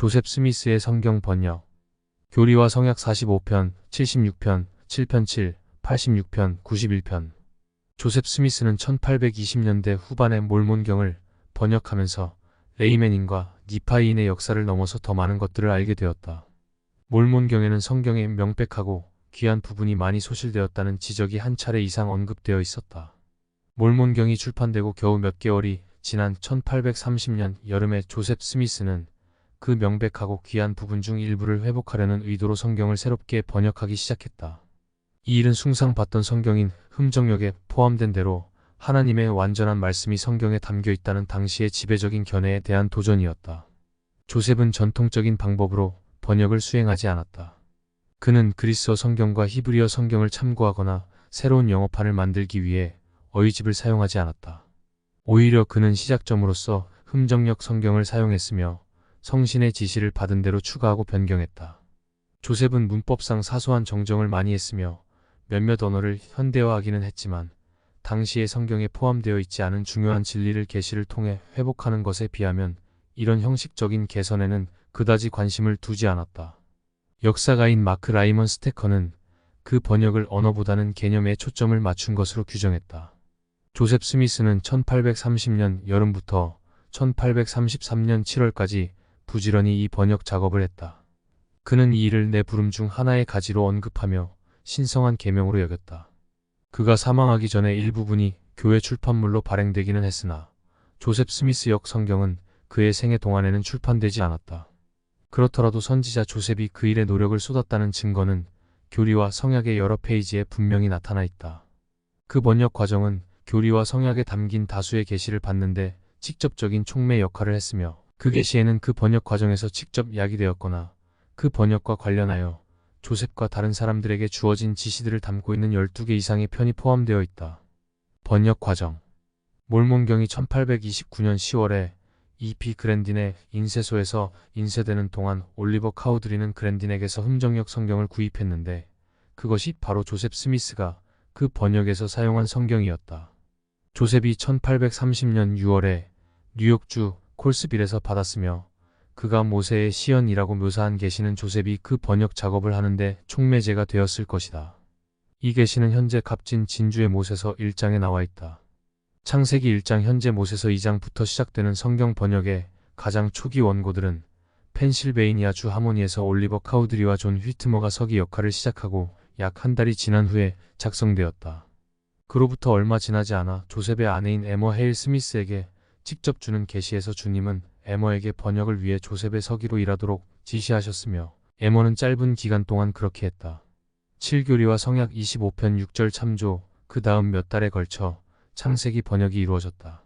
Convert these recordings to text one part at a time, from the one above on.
조셉 스미스의 성경 번역. 교리와 성약 45편, 76편, 7편 7, 86편, 91편. 조셉 스미스는 1820년대 후반에 몰몬경을 번역하면서 레이맨인과 니파이인의 역사를 넘어서 더 많은 것들을 알게 되었다. 몰몬경에는 성경의 명백하고 귀한 부분이 많이 소실되었다는 지적이 한 차례 이상 언급되어 있었다. 몰몬경이 출판되고 겨우 몇 개월이 지난 1830년 여름에 조셉 스미스는 그 명백하고 귀한 부분 중 일부를 회복하려는 의도로 성경을 새롭게 번역하기 시작했다. 이 일은 숭상받던 성경인 흠정역에 포함된 대로 하나님의 완전한 말씀이 성경에 담겨 있다는 당시의 지배적인 견해에 대한 도전이었다. 조셉은 전통적인 방법으로 번역을 수행하지 않았다. 그는 그리스어 성경과 히브리어 성경을 참고하거나 새로운 영어판을 만들기 위해 어휘집을 사용하지 않았다. 오히려 그는 시작점으로서 흠정역 성경을 사용했으며 성신의 지시를 받은 대로 추가하고 변경했다. 조셉은 문법상 사소한 정정을 많이 했으며 몇몇 언어를 현대화하기는 했지만 당시의 성경에 포함되어 있지 않은 중요한 진리를 계시를 통해 회복하는 것에 비하면 이런 형식적인 개선에는 그다지 관심을 두지 않았다. 역사가인 마크 라이먼 스테커는 그 번역을 언어보다는 개념에 초점을 맞춘 것으로 규정했다. 조셉 스미스는 1830년 여름부터 1833년 7월까지 부지런히 이 번역 작업을 했다. 그는 이 일을 내 부름 중 하나의 가지로 언급하며 신성한 계명으로 여겼다. 그가 사망하기 전에 일부분이 교회 출판물로 발행되기는 했으나 조셉 스미스 역 성경은 그의 생애 동안에는 출판되지 않았다. 그렇더라도 선지자 조셉이 그 일에 노력을 쏟았다는 증거는 교리와 성약의 여러 페이지에 분명히 나타나 있다. 그 번역 과정은 교리와 성약에 담긴 다수의 계시를 받는데 직접적인 촉매 역할을 했으며 그 계시에는 그 번역 과정에서 직접 야기되었거나 그 번역과 관련하여 조셉과 다른 사람들에게 주어진 지시들을 담고 있는 12개 이상의 편이 포함되어 있다. 번역 과정. 몰몬경이 1829년 10월에 E.P. 그랜딘의 인쇄소에서 인쇄되는 동안 올리버 카우드리는 그랜딘에게서 흠정역 성경을 구입했는데 그것이 바로 조셉 스미스가 그 번역에서 사용한 성경이었다. 조셉이 1830년 6월에 뉴욕주 콜스빌에서 받았으며 그가 모세의 시연이라고 묘사한 계시는 조셉이 그 번역 작업을 하는데 촉매제가 되었을 것이다. 이 계시는 현재 값진 진주의 못에서 1장에 나와 있다. 창세기 1장 현재 못에서 2장부터 시작되는 성경 번역의 가장 초기 원고들은 펜실베이니아 주 하모니에서 올리버 카우드리와 존 휘트머가 서기 역할을 시작하고 약 한 달이 지난 후에 작성되었다. 그로부터 얼마 지나지 않아 조셉의 아내인 에머 헤일 스미스에게 직접 주는 계시에서 주님은 에머에게 번역을 위해 조셉의 서기로 일하도록 지시하셨으며 에머는 짧은 기간 동안 그렇게 했다. 7교리와 성약 25편 6절 참조, 그 다음 몇 달에 걸쳐 창세기 번역이 이루어졌다.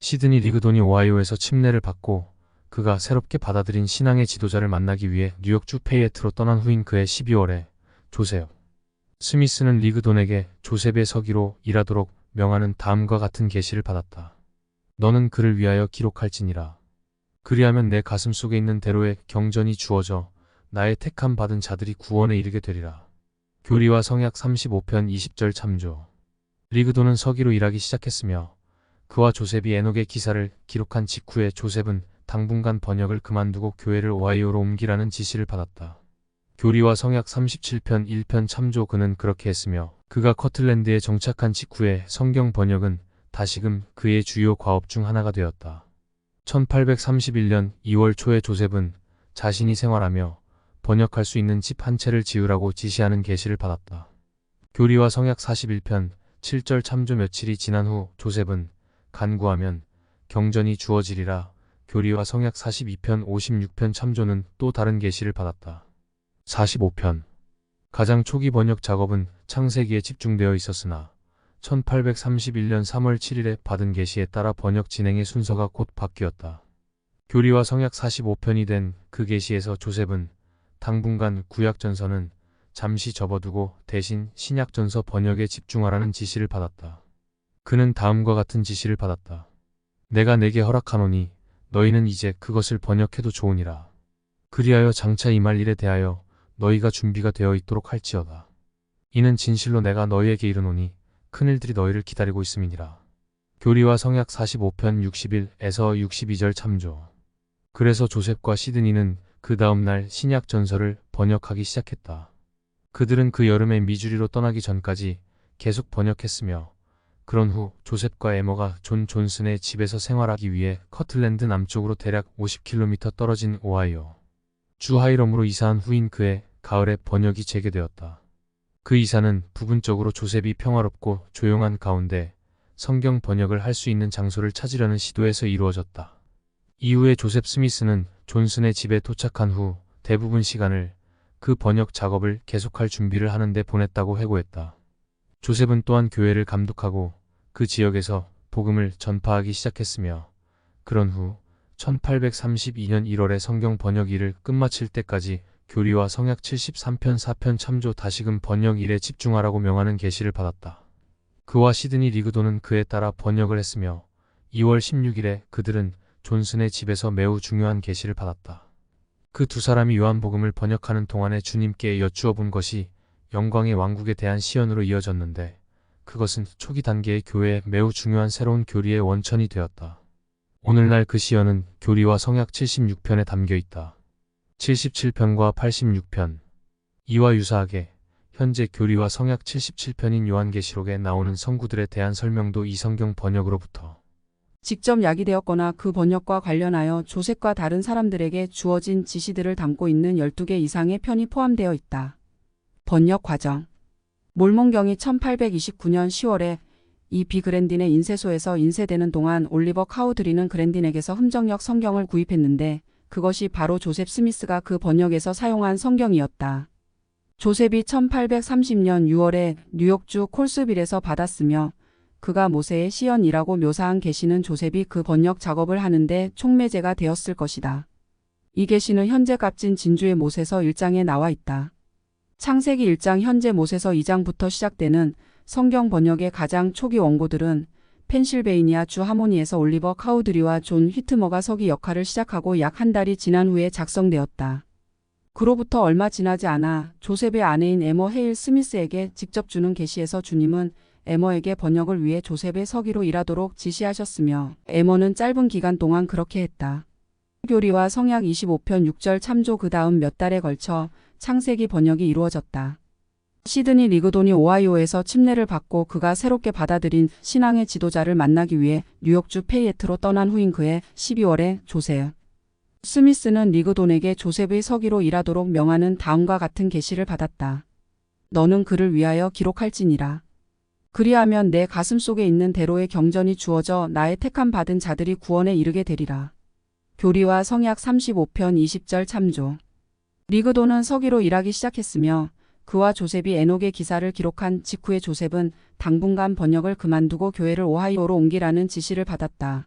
시드니 리그돈이 오하이오에서 침례를 받고 그가 새롭게 받아들인 신앙의 지도자를 만나기 위해 뉴욕주 페이에트로 떠난 후인 그해 12월에 조셉 스미스는 리그돈에게 조셉의 서기로 일하도록 명하는 다음과 같은 계시를 받았다. 너는 그를 위하여 기록할지니라. 그리하면 내 가슴 속에 있는 대로의 경전이 주어져 나의 택함 받은 자들이 구원에 이르게 되리라. 교리와 성약 35편 20절 참조. 리그돈은 서기로 일하기 시작했으며 그와 조셉이 에녹의 기사를 기록한 직후에 조셉은 당분간 번역을 그만두고 교회를 오하이오로 옮기라는 지시를 받았다. 교리와 성약 37편 1편 참조. 그는 그렇게 했으며 그가 커틀랜드에 정착한 직후에 성경 번역은 다시금 그의 주요 과업 중 하나가 되었다. 1831년 2월 초에 조셉은 자신이 생활하며 번역할 수 있는 집 한 채를 지으라고 지시하는 계시를 받았다. 교리와 성약 41편 7절 참조. 며칠이 지난 후 조셉은 간구하면 경전이 주어지리라. 교리와 성약 42편 56편 참조는 또 다른 계시를 받았다. 45편. 가장 초기 번역 작업은 창세기에 집중되어 있었으나 1831년 3월 7일에 받은 계시에 따라 번역 진행의 순서가 곧 바뀌었다. 교리와 성약 45편이 된 그 계시에서 조셉은 당분간 구약전서는 잠시 접어두고 대신 신약전서 번역에 집중하라는 지시를 받았다. 그는 다음과 같은 지시를 받았다. 내가 내게 허락하노니 너희는 이제 그것을 번역해도 좋으니라. 그리하여 장차 임할 일에 대하여 너희가 준비가 되어 있도록 할지어다. 이는 진실로 내가 너희에게 이르노니 큰일들이 너희를 기다리고 있음이니라. 교리와 성약 45편 61에서 62절 참조. 그래서 조셉과 시드니는 그 다음 날 신약 전서를 번역하기 시작했다. 그들은 그 여름에 미주리로 떠나기 전까지 계속 번역했으며 그런 후 조셉과 에머가 존 존슨의 집에서 생활하기 위해 커틀랜드 남쪽으로 대략 50km 떨어진 오하이오 주 하이럼으로 이사한 후인 그해 가을에 번역이 재개되었다. 그 이사는 부분적으로 조셉이 평화롭고 조용한 가운데 성경 번역을 할 수 있는 장소를 찾으려는 시도에서 이루어졌다. 이후에 조셉 스미스는 존슨의 집에 도착한 후 대부분 시간을 그 번역 작업을 계속할 준비를 하는데 보냈다고 회고했다. 조셉은 또한 교회를 감독하고 그 지역에서 복음을 전파하기 시작했으며 그런 후 1832년 1월에 성경 번역 일을 끝마칠 때까지 교리와 성약 73편 4편 참조 다시금 번역 일에 집중하라고 명하는 계시를 받았다. 그와 시드니 리그도는 그에 따라 번역을 했으며 2월 16일에 그들은 존슨의 집에서 매우 중요한 계시를 받았다. 그 두 사람이 요한복음을 번역하는 동안에 주님께 여쭈어 본 것이 영광의 왕국에 대한 시연으로 이어졌는데 그것은 초기 단계의 교회에 매우 중요한 새로운 교리의 원천이 되었다. 오늘날 그 시연은 교리와 성약 76편에 담겨 있다. 77편과 86편. 이와 유사하게 현재 교리와 성약 77편인 요한계시록에 나오는 성구들에 대한 설명도 이 성경 번역으로부터 직접 야기되었거나 그 번역과 관련하여 조셉과 다른 사람들에게 주어진 지시들을 담고 있는 12개 이상의 편이 포함되어 있다. 번역 과정. 몰몬경이 1829년 10월에 이 비 그랜딘의 인쇄소에서 인쇄되는 동안 올리버 카우드리는 그랜딘에게서 흠정역 성경을 구입했는데 그것이 바로 조셉 스미스가 그 번역에서 사용한 성경이었다. 조셉이 1830년 6월에 뉴욕주 콜스빌에서 받았으며 그가 모세의 시연이라고 묘사한 계시는 조셉이 그 번역 작업을 하는데 촉매제가 되었을 것이다. 이 계시는 현재 값진 진주의 모세서 1장에 나와 있다. 창세기 1장 현재 모세서 2장부터 시작되는 성경 번역의 가장 초기 원고들은 펜실베이니아 주 하모니에서 올리버 카우드리와 존 휘트머가 서기 역할을 시작하고 약 한 달이 지난 후에 작성되었다. 그로부터 얼마 지나지 않아 조셉의 아내인 에머 헤일 스미스에게 직접 주는 계시에서 주님은 에머에게 번역을 위해 조셉의 서기로 일하도록 지시하셨으며 에머는 짧은 기간 동안 그렇게 했다. 교리와 성약 25편 6절 참조 그 다음 몇 달에 걸쳐 창세기 번역이 이루어졌다. 시드니 리그돈이 오하이오에서 침례를 받고 그가 새롭게 받아들인 신앙의 지도자를 만나기 위해 뉴욕주 페이에트로 떠난 후인 그해 12월에 조셉 스미스는 리그돈에게 조셉의 서기로 일하도록 명하는 다음과 같은 계시를 받았다. 너는 그를 위하여 기록할지니라. 그리하면 내 가슴 속에 있는 대로의 경전이 주어져 나의 택함 받은 자들이 구원에 이르게 되리라. 교리와 성약 35편 20절 참조. 리그돈은 서기로 일하기 시작했으며 그와 조셉이 에녹의 기사를 기록한 직후에 조셉은 당분간 번역을 그만두고 교회를 오하이오로 옮기라는 지시를 받았다.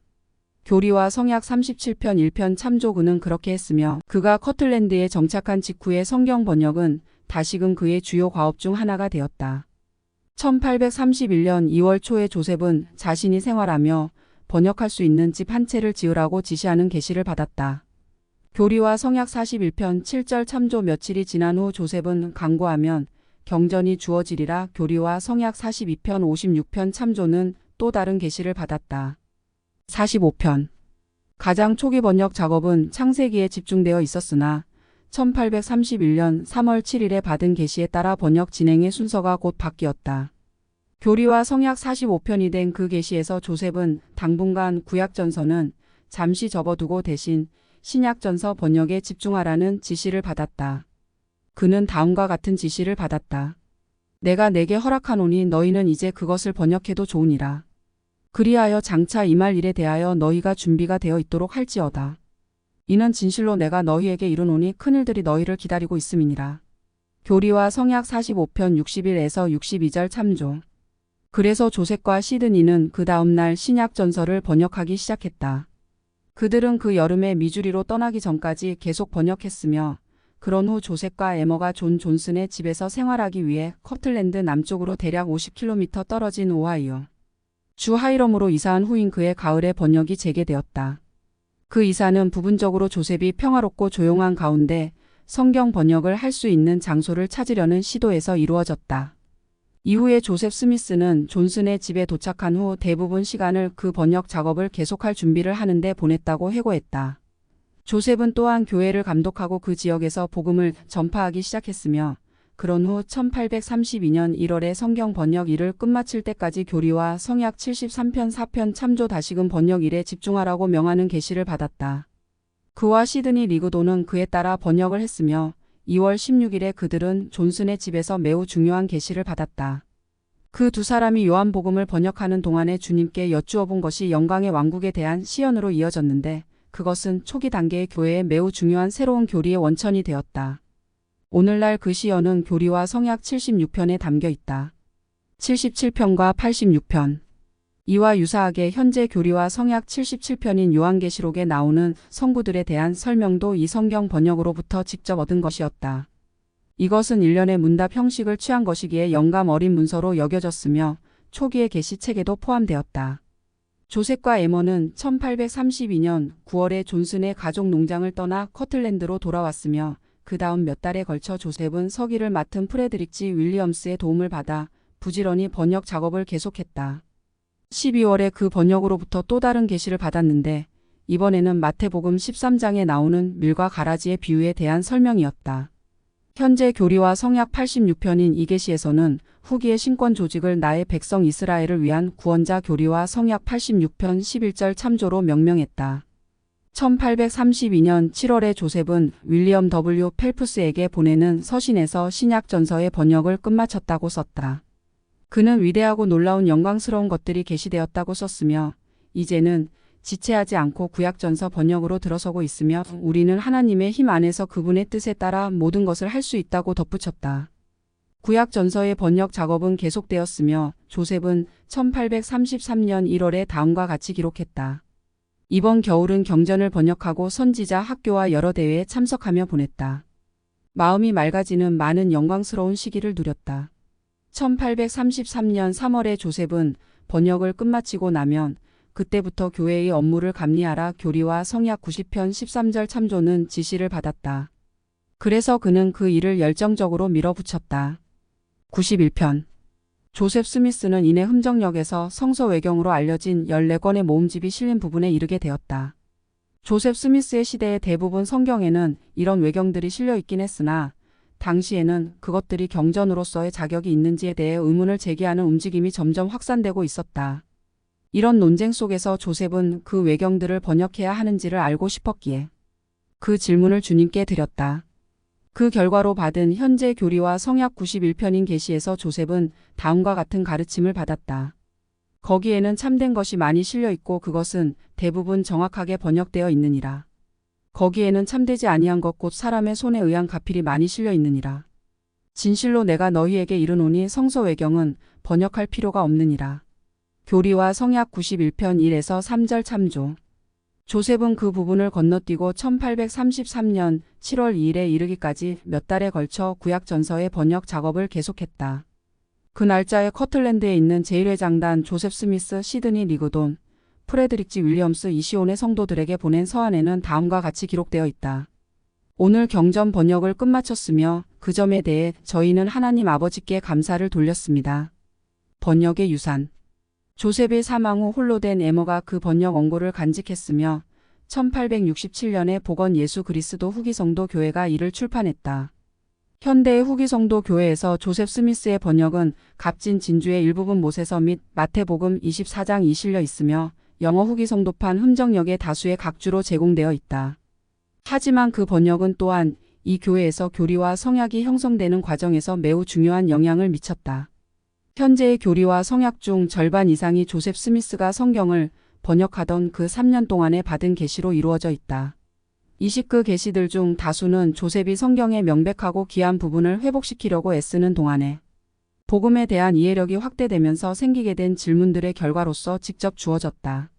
교리와 성약 37편 1편 참조 그는 그렇게 했으며 그가 커틀랜드에 정착한 직후의 성경 번역은 다시금 그의 주요 과업 중 하나가 되었다. 1831년 2월 초에 조셉은 자신이 생활하며 번역할 수 있는 집 한 채를 지으라고 지시하는 계시를 받았다. 교리와 성약 41편 7절 참조 며칠이 지난 후 조셉은 강구하면 경전이 주어지리라. 교리와 성약 42편 56편 참조는 또 다른 계시를 받았다. 45편. 가장 초기 번역 작업은 창세기에 집중되어 있었으나 1831년 3월 7일에 받은 계시에 따라 번역 진행의 순서가 곧 바뀌었다. 교리와 성약 45편이 된 그 계시에서 조셉은 당분간 구약전서는 잠시 접어두고 대신 신약전서 번역에 집중하라는 지시를 받았다. 그는 다음과 같은 지시를 받았다. 내가 내게 허락하노니 너희는 이제 그것을 번역해도 좋으니라. 그리하여 장차 임할 일에 대하여 너희가 준비가 되어 있도록 할지어다. 이는 진실로 내가 너희에게 이르노니 큰 일들이 너희를 기다리고 있음이니라. 교리와 성약 45편 61에서 62절 참조. 그래서 조셉과 시드니는 그 다음 날 신약전서를 번역하기 시작했다. 그들은 그 여름에 미주리로 떠나기 전까지 계속 번역했으며 그런 후 조셉과 에머가 존 존슨의 집에서 생활하기 위해 커틀랜드 남쪽으로 대략 50km 떨어진 오하이오 주 하이럼으로 이사한 후인 그해 가을에 번역이 재개되었다. 그 이사는 부분적으로 조셉이 평화롭고 조용한 가운데 성경 번역을 할 수 있는 장소를 찾으려는 시도에서 이루어졌다. 이후에 조셉 스미스는 존슨의 집에 도착한 후 대부분 시간을 그 번역 작업을 계속할 준비를 하는데 보냈다고 회고했다. 조셉은 또한 교회를 감독하고 그 지역에서 복음을 전파하기 시작했으며 그런 후 1832년 1월에 성경 번역 일을 끝마칠 때까지 교리와 성약 73편 4편 참조 다시금 번역 일에 집중하라고 명하는 계시를 받았다. 그와 시드니 리그도는 그에 따라 번역을 했으며 2월 16일에 그들은 존슨의 집에서 매우 중요한 계시를 받았다. 그 두 사람이 요한복음을 번역하는 동안에 주님께 여쭈어 본 것이 영광의 왕국에 대한 시연으로 이어졌는데 그것은 초기 단계의 교회에 매우 중요한 새로운 교리의 원천이 되었다. 오늘날 그 시연은 교리와 성약 76편에 담겨 있다. 77편과 86편. 이와 유사하게 현재 교리와 성약 77편인 요한계시록에 나오는 성구들에 대한 설명도 이 성경 번역으로부터 직접 얻은 것이었다. 이것은 일련의 문답 형식을 취한 것이기에 영감 어린 문서로 여겨졌으며 초기의 계시책에도 포함되었다. 조셉과 에머는 1832년 9월에 존슨의 가족 농장을 떠나 커틀랜드로 돌아왔으며 그 다음 몇 달에 걸쳐 조셉은 서기를 맡은 프레드릭 G. 윌리엄스의 도움을 받아 부지런히 번역 작업을 계속했다. 12월에 그 번역으로부터 또 다른 계시를 받았는데 이번에는 마태복음 13장에 나오는 밀과 가라지의 비유에 대한 설명이었다. 현재 교리와 성약 86편인 이 계시에서는 후기의 신권 조직을 나의 백성 이스라엘을 위한 구원자 교리와 성약 86편 11절 참조로 명명했다. 1832년 7월에 조셉은 윌리엄 W. 펠프스에게 보내는 서신에서 신약전서의 번역을 끝마쳤다고 썼다. 그는 위대하고 놀라운 영광스러운 것들이 계시되었다고 썼으며 이제는 지체하지 않고 구약전서 번역으로 들어서고 있으며 우리는 하나님의 힘 안에서 그분의 뜻에 따라 모든 것을 할 수 있다고 덧붙였다. 구약전서의 번역 작업은 계속되었으며 조셉은 1833년 1월에 다음과 같이 기록했다. 이번 겨울은 경전을 번역하고 선지자 학교와 여러 대회에 참석하며 보냈다. 마음이 맑아지는 많은 영광스러운 시기를 누렸다. 1833년 3월에 조셉은 번역을 끝마치고 나면 그때부터 교회의 업무를 감리하라 교리와 성약 90편 13절 참조는 지시를 받았다. 그래서 그는 그 일을 열정적으로 밀어붙였다. 91편. 조셉 스미스는 이내 흠정역에서 성서 외경으로 알려진 14권의 모음집이 실린 부분에 이르게 되었다. 조셉 스미스의 시대의 대부분 성경에는 이런 외경들이 실려 있긴 했으나 당시에는 그것들이 경전으로서의 자격이 있는지에 대해 의문을 제기하는 움직임이 점점 확산되고 있었다. 이런 논쟁 속에서 조셉은 그 외경들을 번역해야 하는지를 알고 싶었기에 그 질문을 주님께 드렸다. 그 결과로 받은 현재 교리와 성약 91편인 계시에서 조셉은 다음과 같은 가르침을 받았다. 거기에는 참된 것이 많이 실려 있고 그것은 대부분 정확하게 번역되어 있느니라. 거기에는 참되지 아니한 것 곧 사람의 손에 의한 가필이 많이 실려 있느니라. 진실로 내가 너희에게 이르노니 성서 외경은 번역할 필요가 없느니라. 교리와 성약 91편 1에서 3절 참조. 조셉은 그 부분을 건너뛰고 1833년 7월 2일에 이르기까지 몇 달에 걸쳐 구약전서의 번역 작업을 계속했다. 그 날짜에 커틀랜드에 있는 제1회장단 조셉 스미스, 시드니 리그돈, 프레드릭 G. 윌리엄스 이시온의 성도들에게 보낸 서한에는 다음과 같이 기록되어 있다. 오늘 경전 번역을 끝마쳤으며 그 점에 대해 저희는 하나님 아버지께 감사를 돌렸습니다. 번역의 유산. 조셉의 사망 후 홀로 된 에머가 그 번역 원고를 간직했으며 1867년에 복원 예수 그리스도 후기성도 교회가 이를 출판했다. 현대의 후기성도 교회에서 조셉 스미스의 번역은 값진 진주의 일부분 모세서 및 마태복음 24장이 실려 있으며 영어 후기성도판 흠정역의 다수의 각주로 제공되어 있다. 하지만 그 번역은 또한 이 교회에서 교리와 성약이 형성되는 과정에서 매우 중요한 영향을 미쳤다. 현재의 교리와 성약 중 절반 이상이 조셉 스미스가 성경을 번역하던 그 3년 동안에 받은 계시로 이루어져 있다. 20그 계시들 중 다수는 조셉이 성경의 명백하고 귀한 부분을 회복시키려고 애쓰는 동안에 복음에 대한 이해력이 확대되면서 생기게 된 질문들의 결과로서 직접 주어졌다.